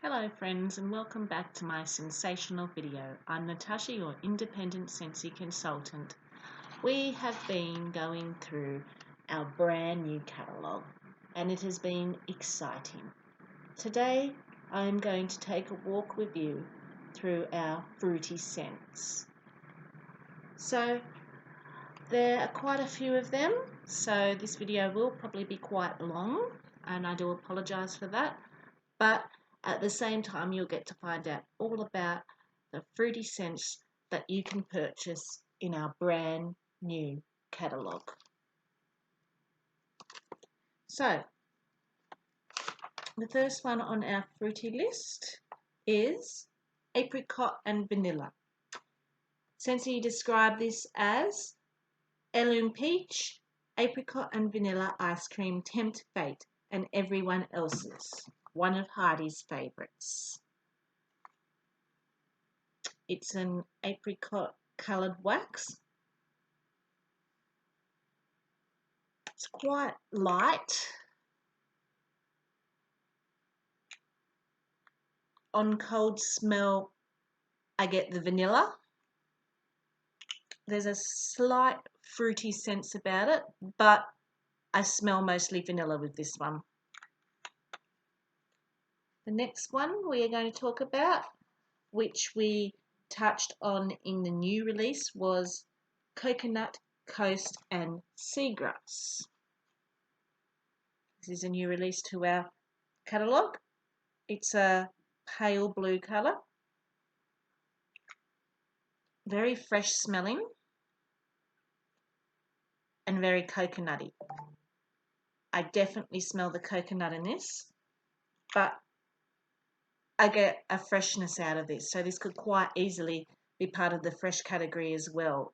Hello friends and welcome back to my sensational video. I'm Natasha, your independent Sensi consultant. We have been going through our brand new catalogue and it has been exciting. Today I am going to take a walk with you through our fruity scents. So there are quite a few of them, so this video will probably be quite long and I do apologise for that, but at the same time, you'll get to find out all about the fruity scents that you can purchase in our brand new catalogue. So, the first one on our fruity list is apricot and vanilla. Sensi described this as heirloom peach, apricot and vanilla ice cream tempt fate and everyone else's. One of Heidi's favourites. It's an apricot coloured wax. It's quite light. On cold smell, I get the vanilla. There's a slight fruity sense about it, but I smell mostly vanilla with this one. The next one we are going to talk about, which we touched on in the new release, was coconut, coast and seagrass. This is a new release to our catalogue. It's a pale blue colour, very fresh smelling and very coconutty. I definitely smell the coconut in this, but I get a freshness out of this, so this could quite easily be part of the fresh category as well,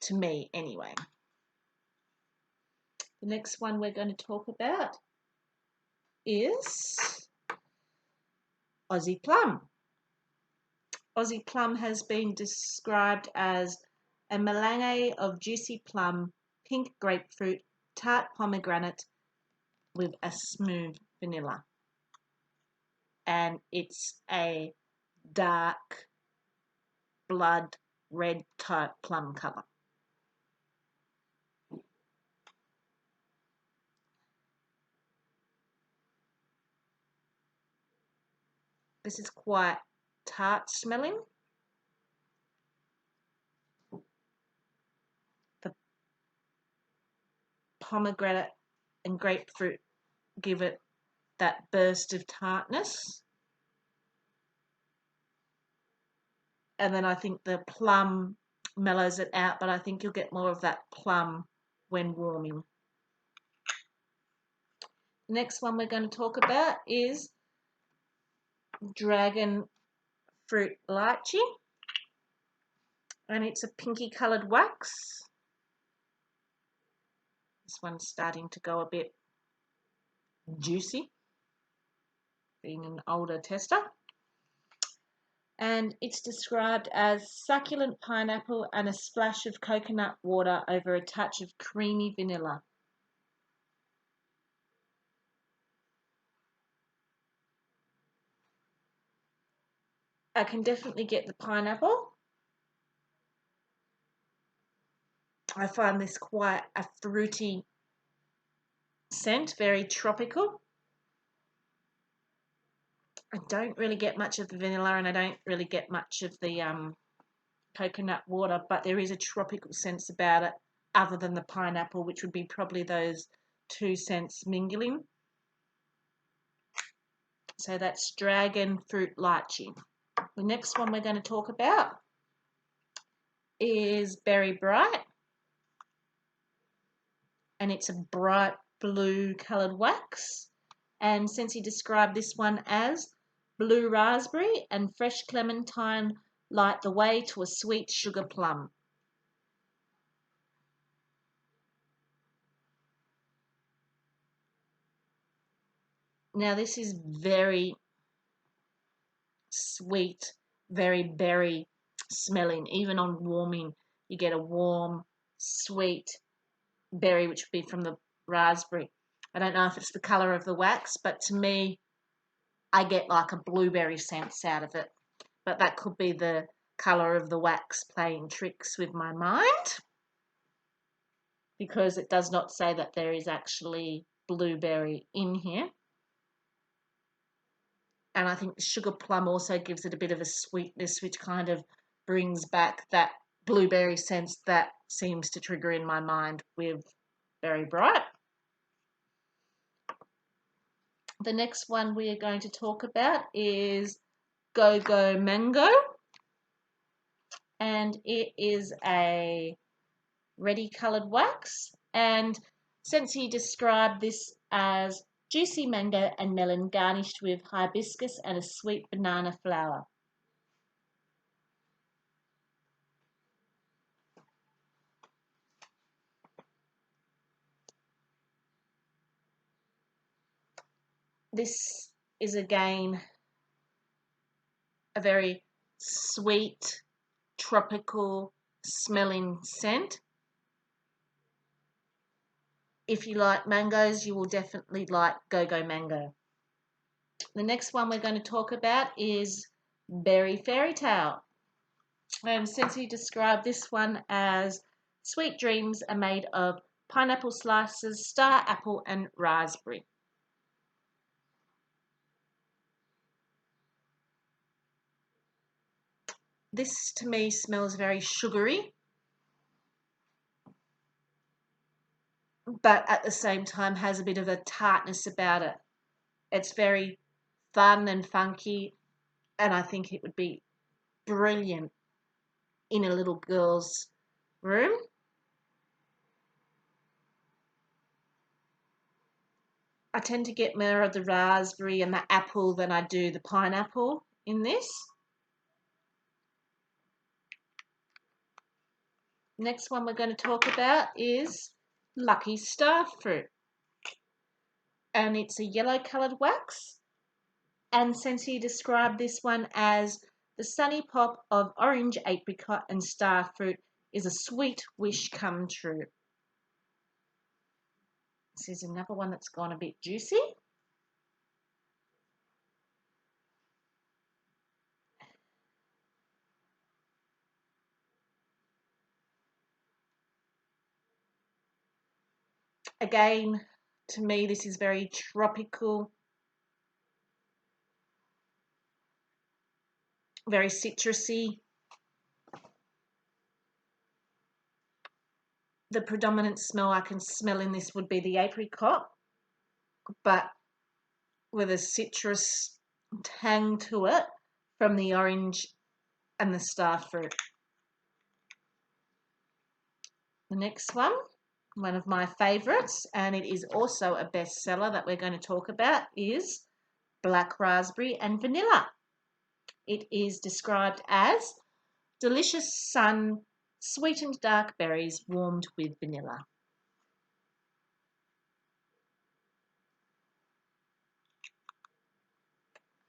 to me anyway. The next one we're going to talk about is Aussie Plum. Aussie Plum has been described as a melange of juicy plum, pink grapefruit, tart pomegranate with a smooth vanilla. And it's a dark blood red type plum colour. This is quite tart smelling. The pomegranate and grapefruit give it that burst of tartness. And then I think the plum mellows it out, but I think you'll get more of that plum when warming. The next one we're going to talk about is dragon fruit lychee, and it's a pinky coloured wax. This one's starting to go a bit juicy, being an older tester. And it's described as succulent pineapple and a splash of coconut water over a touch of creamy vanilla. I can definitely get the pineapple. I find this quite a fruity scent, very tropical. I don't really get much of the vanilla and I don't really get much of the coconut water, but there is a tropical sense about it other than the pineapple, which would be probably those two scents mingling. So that's dragon fruit lychee. The next one we're going to talk about is Berry Bright, and it's a bright blue coloured wax, and Sensi described this one as blue raspberry and fresh clementine light the way to a sweet sugar plum. Now this is very sweet, very berry smelling. Even on warming, you get a warm, sweet berry, which would be from the raspberry. I don't know if it's the colour of the wax, but to me, I get like a blueberry sense out of it. But that could be the colour of the wax playing tricks with my mind, because it does not say that there is actually blueberry in here. And I think the sugar plum also gives it a bit of a sweetness, which kind of brings back that blueberry sense that seems to trigger in my mind with Berry Bright. The next one we are going to talk about is Go Go Mango, and it is a reddy coloured wax, and Scentsy described this as juicy mango and melon garnished with hibiscus and a sweet banana flower. This is again a very sweet, tropical smelling scent. If you like mangoes, you will definitely like Go Go Mango. The next one we're going to talk about is Berry Fairy Tale. Since he described this one as sweet dreams are made of pineapple slices, star apple and raspberry. This to me smells very sugary, but at the same time has a bit of a tartness about it. It's very fun and funky, and I think it would be brilliant in a little girl's room. I tend to get more of the raspberry and the apple than I do the pineapple in this. Next one we're going to talk about is Lucky Star Fruit, and it's a yellow coloured wax, and Scentsy described this one as the sunny pop of orange, apricot and star fruit is a sweet wish come true. This is another one that's gone a bit juicy. Again, to me this is very tropical, very citrusy. The predominant smell I can smell in this would be the apricot, but with a citrus tang to it from the orange and the star fruit. The next one of my favourites, and it is also a bestseller that we're going to talk about, is Black Raspberry and Vanilla. It is described as delicious sun, sweetened dark berries warmed with vanilla.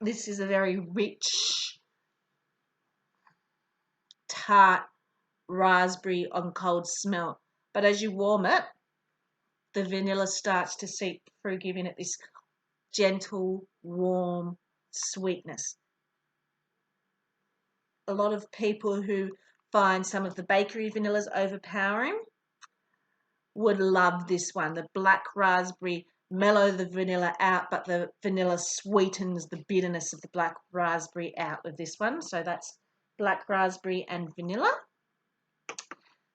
This is a very rich, tart raspberry on cold smell, but as you warm it, the vanilla starts to seep through, giving it this gentle, warm sweetness. A lot of people who find some of the bakery vanillas overpowering would love this one. The black raspberry mellow the vanilla out, but the vanilla sweetens the bitterness of the black raspberry out with this one. So that's Black Raspberry and Vanilla.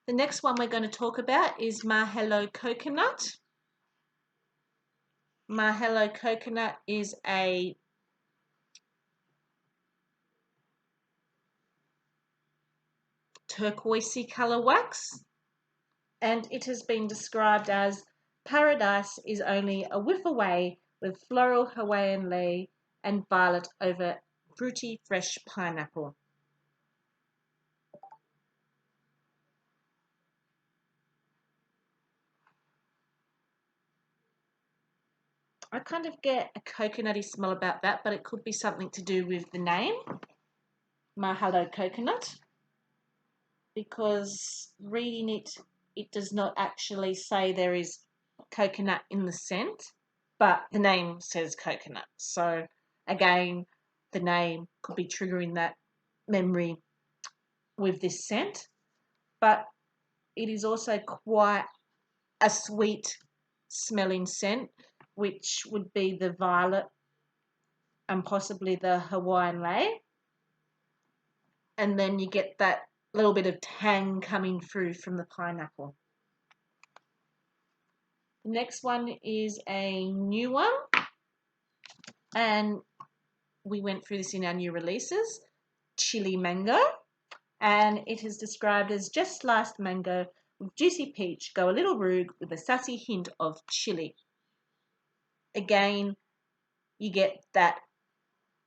The next one we're going to talk about is Mahalo Coconut. Mahalo Coconut is a turquoisey colour wax, and it has been described as paradise is only a whiff away with floral Hawaiian lei and violet over fruity fresh pineapple. I kind of get a coconutty smell about that, but it could be something to do with the name, Mahalo Coconut, because reading it, it does not actually say there is coconut in the scent, but the name says coconut. So, Again, the name could be triggering that memory with this scent, but it is also quite a sweet smelling scent, which would be the violet and possibly the Hawaiian lei. And then you get that little bit of tang coming through from the pineapple. The next one is a new one, and we went through this in our new releases, chili mango, and it is described as just sliced mango with juicy peach, go a little rogue with a sassy hint of chili. Again, you get that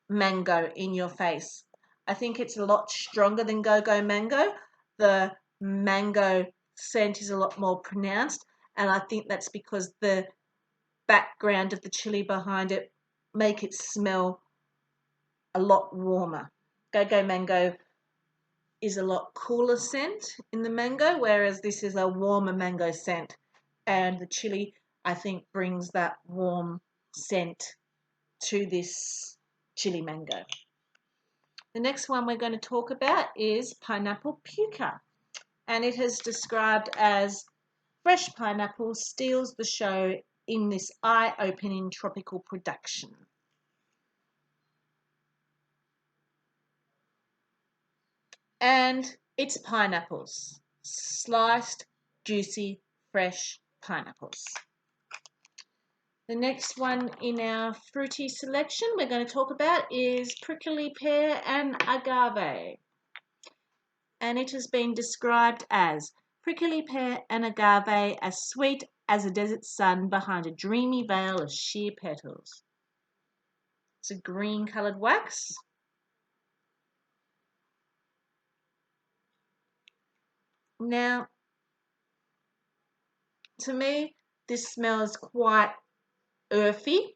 mango in your face. I think it's a lot stronger than Go-Go Mango. The mango scent is a lot more pronounced, and I think that's because the background of the chili behind it make it smell a lot warmer. Go-Go Mango is a lot cooler scent in the mango, whereas this is a warmer mango scent, and the chili, I think, brings that warm scent to this chili mango. The next one we're going to talk about is pineapple puka, and it is described as fresh pineapple steals the show in this eye-opening tropical production. And it's pineapples, sliced, juicy, fresh pineapples. The next one in our fruity selection we're going to talk about is prickly pear and agave. And it has been described as prickly pear and agave as sweet as a desert sun behind a dreamy veil of sheer petals. It's a green coloured wax. Now, to me, this smells quite earthy,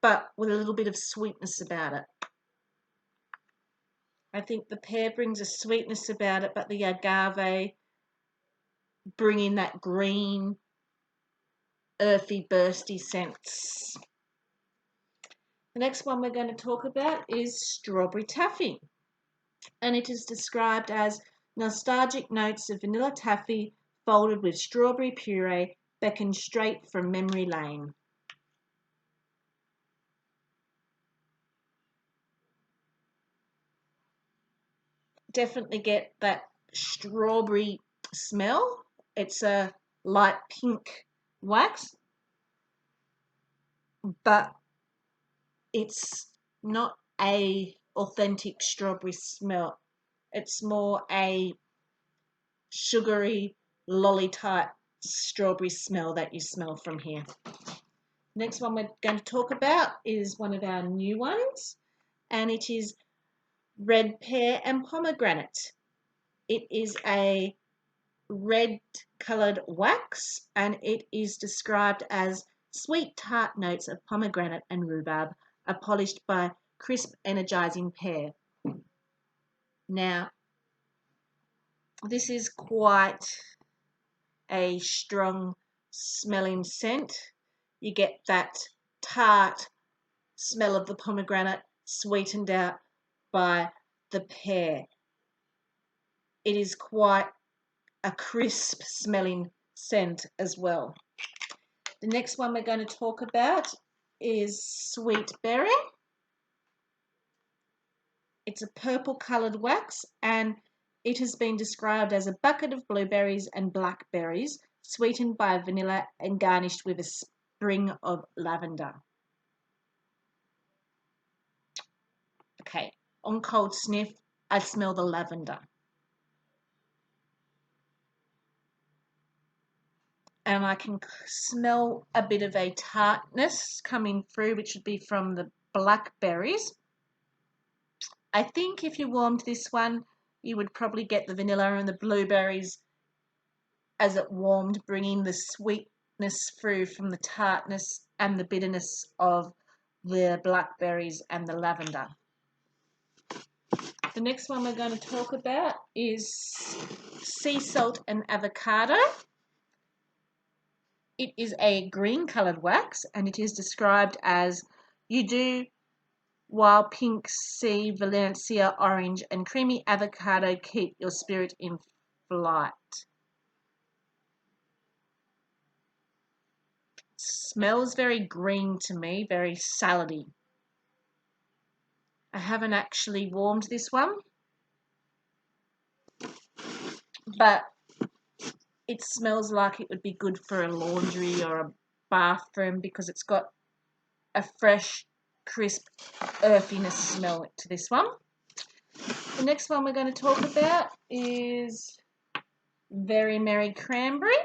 but with a little bit of sweetness about it. I think the pear brings a sweetness about it, but the agave bringing that green, earthy, bursty scents. The next one we're going to talk about is strawberry taffy, and it is described as nostalgic notes of vanilla taffy folded with strawberry puree beckon straight from memory lane. Definitely get that strawberry smell. It's a light pink wax, but it's not a authentic strawberry smell. It's more a sugary lolly type strawberry smell that you smell from here. Next one we're going to talk about is one of our new ones, and it is red pear and pomegranate. It is a red coloured wax, and it is described as sweet tart notes of pomegranate and rhubarb are polished by crisp energizing pear. Now, this is quite a strong smelling scent. You get that tart smell of the pomegranate sweetened out by the pear. It is quite a crisp smelling scent as well. The next one we're going to talk about is sweet berry. It's a purple coloured wax, and it has been described as a bucket of blueberries and blackberries sweetened by vanilla and garnished with a sprig of lavender. Okay, on cold sniff, I smell the lavender. And I can smell a bit of a tartness coming through, which would be from the blackberries. I think if you warmed this one, you would probably get the vanilla and the blueberries as it warmed, bringing the sweetness through from the tartness and the bitterness of the blackberries and the lavender. The next one we're going to talk about is sea salt and avocado. It is a green coloured wax, and it is described as you do while pink sea, Valencia orange, and creamy avocado keep your spirit in flight. Smells very green to me, very salady. I haven't actually warmed this one, but it smells like it would be good for a laundry or a bathroom because it's got a fresh, crisp earthiness smell to this one. The next one we're going to talk about is Very Merry Cranberry.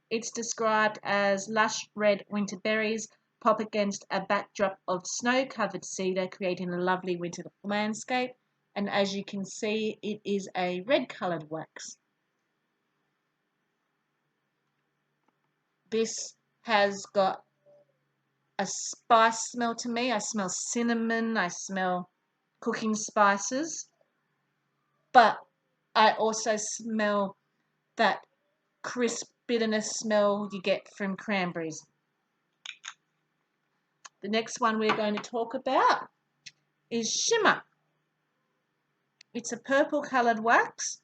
It's described as lush red winter berries pop against a backdrop of snow-covered cedar, creating a lovely winter landscape. And as you can see, it is a red-coloured wax. This has got a spice smell to me. I smell cinnamon, I smell cooking spices, but I also smell that crisp bitterness smell you get from cranberries. The next one we're going to talk about is Shimmer. It's a purple coloured wax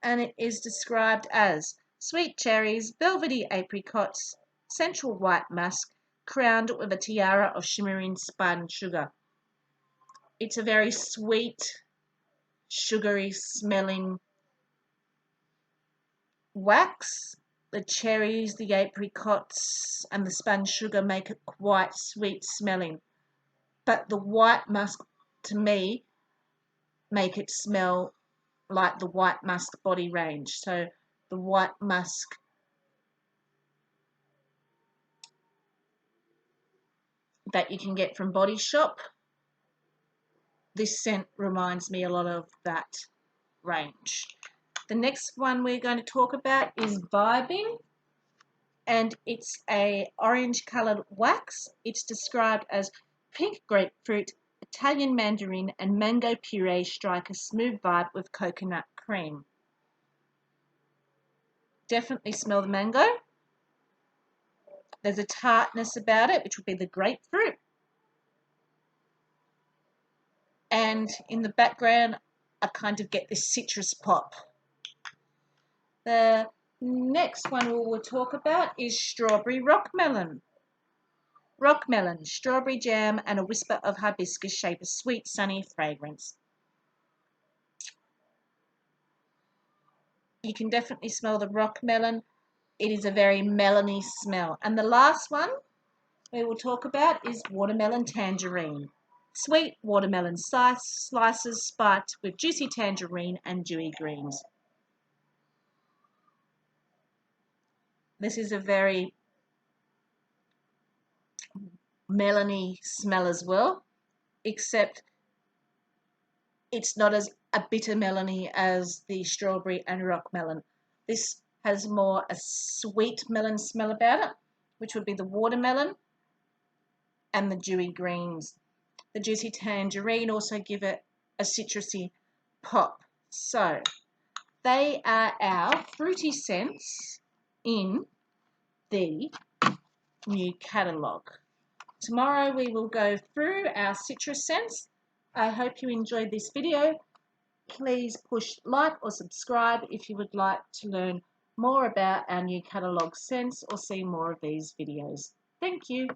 and it is described as sweet cherries, velvety apricots, central white musk, crowned with a tiara of shimmering spun sugar. It's a very sweet, sugary smelling wax. The cherries, the apricots and the spun sugar make it quite sweet smelling. But the white musk, to me, make it smell like the white musk body range. So the white musk that you can get from Body Shop, this scent reminds me a lot of that range. The next one we're going to talk about is Vibing, and it's a orange coloured wax. It's described as pink grapefruit, Italian mandarin and mango puree strike a smooth vibe with coconut cream. Definitely smell the mango. There's a tartness about it, which would be the grapefruit. And in the background, I kind of get this citrus pop. The next one we will talk about is Strawberry Rockmelon. Rockmelon, strawberry jam and a whisper of hibiscus shape a sweet, sunny fragrance. You can definitely smell the rockmelon. It is a very melony smell. And the last one we will talk about is Watermelon Tangerine. Sweet watermelon slices spiked with juicy tangerine and dewy greens. This is a very melony smell as well, except it's not as a bitter melony as the strawberry and rock melon. This has more a sweet melon smell about it, which would be the watermelon and the dewy greens. The juicy tangerine also give it a citrusy pop. So they are our fruity scents in the new catalogue. Tomorrow we will go through our citrus scents. I hope you enjoyed this video. Please push like or subscribe if you would like to learn more about our new catalogue scents or see more of these videos. Thank you.